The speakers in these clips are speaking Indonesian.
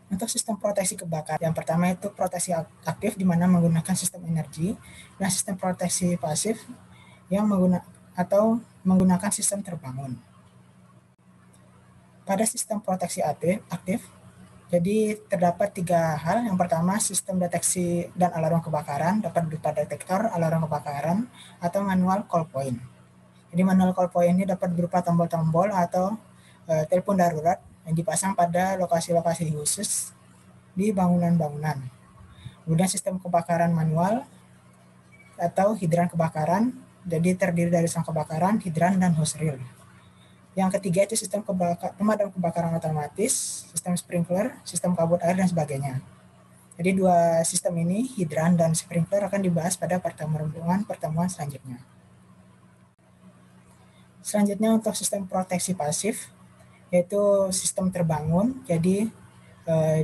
Untuk sistem proteksi kebakaran, yang pertama itu proteksi aktif di mana menggunakan sistem energi, dan sistem proteksi pasif yang menggunakan sistem terbangun. Pada sistem proteksi aktif, jadi terdapat 3 hal. Yang pertama, sistem deteksi dan alarm kebakaran dapat berupa detektor alarm kebakaran atau manual call point. Jadi manual call point ini dapat berupa tombol-tombol atau telepon darurat yang dipasang pada lokasi-lokasi khusus di bangunan-bangunan. Kemudian sistem kebakaran manual atau hidran kebakaran, jadi terdiri dari sang kebakaran, hidran, dan hose reel. Yang ketiga itu sistem pemadam kebakaran otomatis, sistem sprinkler, sistem kabut air, dan sebagainya. Jadi 2 sistem ini, hidran dan sprinkler, akan dibahas pada pertemuan selanjutnya. Selanjutnya untuk sistem proteksi pasif, yaitu sistem terbangun, jadi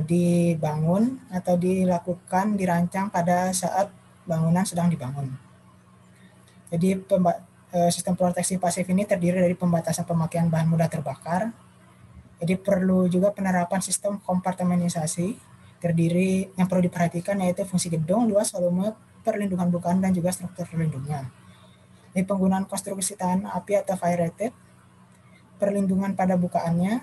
dibangun atau dirancang pada saat bangunan sedang dibangun. Jadi sistem proteksi pasif ini terdiri dari pembatasan pemakaian bahan mudah terbakar. Jadi perlu juga penerapan sistem kompartementasi terdiri yang perlu diperhatikan yaitu fungsi gedung, luas, volume, perlindungan bukaan, dan juga struktur pelindungnya. Jadi penggunaan konstruksi tahan api atau fire rated, perlindungan pada bukaannya,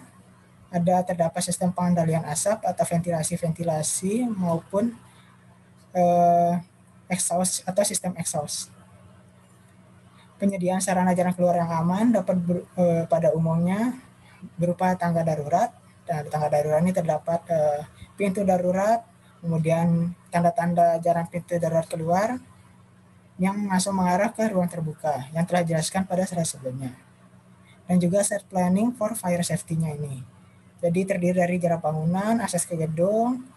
terdapat sistem pengendalian asap atau ventilasi maupun exhaust atau sistem exhaust. Penyediaan sarana jalan keluar yang aman dapat pada umumnya berupa tangga darurat. Dan di tangga darurat ini terdapat pintu darurat, kemudian tanda-tanda jalan pintu darurat keluar yang langsung mengarah ke ruang terbuka yang telah dijelaskan pada slide sebelumnya. Dan juga set planning for fire safety-nya ini. Jadi terdiri dari jarak bangunan, akses ke gedung,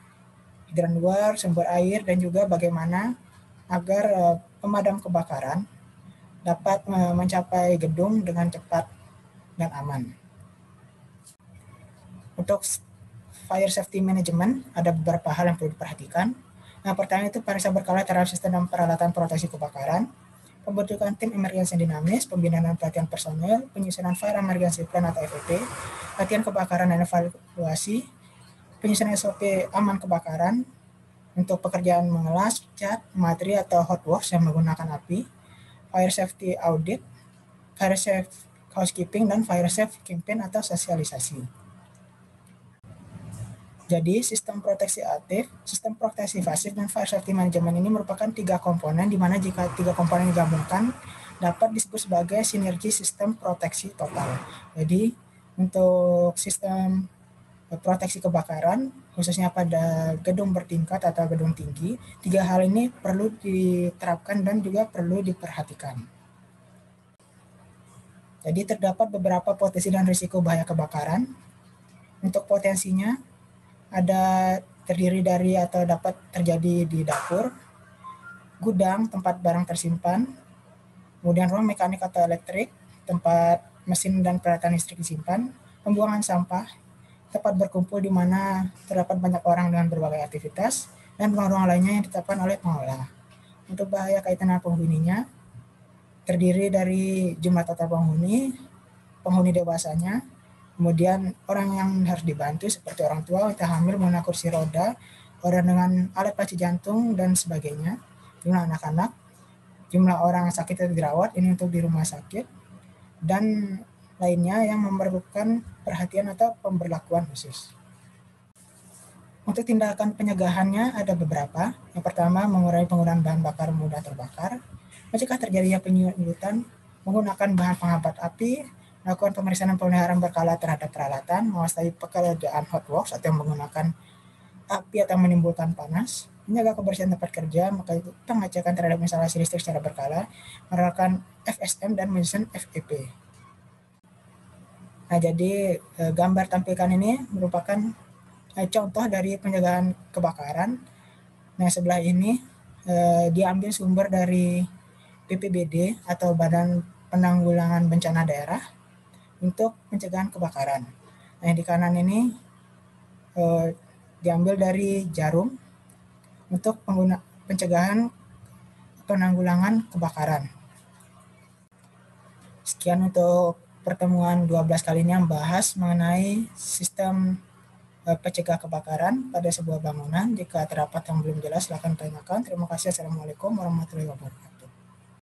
hidran luar, sumber air, dan juga bagaimana agar pemadam kebakaran dapat mencapai gedung dengan cepat dan aman. Untuk fire safety management, ada beberapa hal yang perlu diperhatikan. Yang pertama itu periksa berkala terhadap sistem dan peralatan proteksi kebakaran, pembentukan tim emergency dinamis, pembinaan dan pelatihan personel, penyusunan fire emergency plan atau FEP, latihan kebakaran dan evaluasi, penyusunan SOP aman kebakaran untuk pekerjaan mengelas, cat, materi atau hot works yang menggunakan api, fire safety audit, fire safe housekeeping, dan fire safe campaign atau sosialisasi. Jadi sistem proteksi aktif, sistem proteksi pasif, dan fire safety management ini merupakan 3 komponen, di mana jika 3 komponen digabungkan dapat disebut sebagai sinergi sistem proteksi total. Jadi untuk sistem proteksi kebakaran, khususnya pada gedung bertingkat atau gedung tinggi, 3 hal ini perlu diterapkan dan juga perlu diperhatikan. Jadi terdapat beberapa potensi dan risiko bahaya kebakaran. Untuk potensinya, terdiri dari atau dapat terjadi di dapur, gudang tempat barang tersimpan, kemudian ruang mekanik atau elektrik, tempat mesin dan peralatan listrik disimpan, pembuangan sampah, tempat berkumpul di mana terdapat banyak orang dengan berbagai aktivitas, dan ruang-ruang lainnya yang ditetapkan oleh pengelola. Untuk bahaya kaitan dengan penghuninya, terdiri dari jumlah total penghuni dewasanya, kemudian orang yang harus dibantu seperti orang tua, wanita hamil menggunakan kursi roda, orang dengan alat pacu jantung, dan sebagainya, jumlah anak-anak, jumlah orang sakit atau dirawat, ini untuk di rumah sakit, dan lainnya yang memerlukan perhatian atau pemberlakuan khusus. Untuk tindakan pencegahannya ada beberapa. Yang pertama, mengurangi penggunaan bahan bakar mudah terbakar, mencegah terjadinya penyulutan, menggunakan bahan penghambat api, melakukan pemeriksaan dan pemeliharaan berkala terhadap peralatan, menguasai pekerjaan hot works atau yang menggunakan api atau menimbulkan panas, menjaga kebersihan tempat kerja, pengecekan terhadap instalasi listrik secara berkala, menerapkan FSM dan menyusun FEP. Nah, jadi gambar tampilkan ini merupakan contoh dari pencegahan kebakaran. Nah, sebelah ini diambil sumber dari BPBD atau Badan Penanggulangan Bencana Daerah untuk pencegahan kebakaran. Nah, di kanan ini diambil dari Jarum untuk pencegahan penanggulangan kebakaran. Sekian untuk pertemuan 12 kali ini yang membahas mengenai sistem pencegah kebakaran pada sebuah bangunan. Jika terdapat yang belum jelas, silakan tanyakan. Terima kasih. Assalamualaikum warahmatullahi wabarakatuh.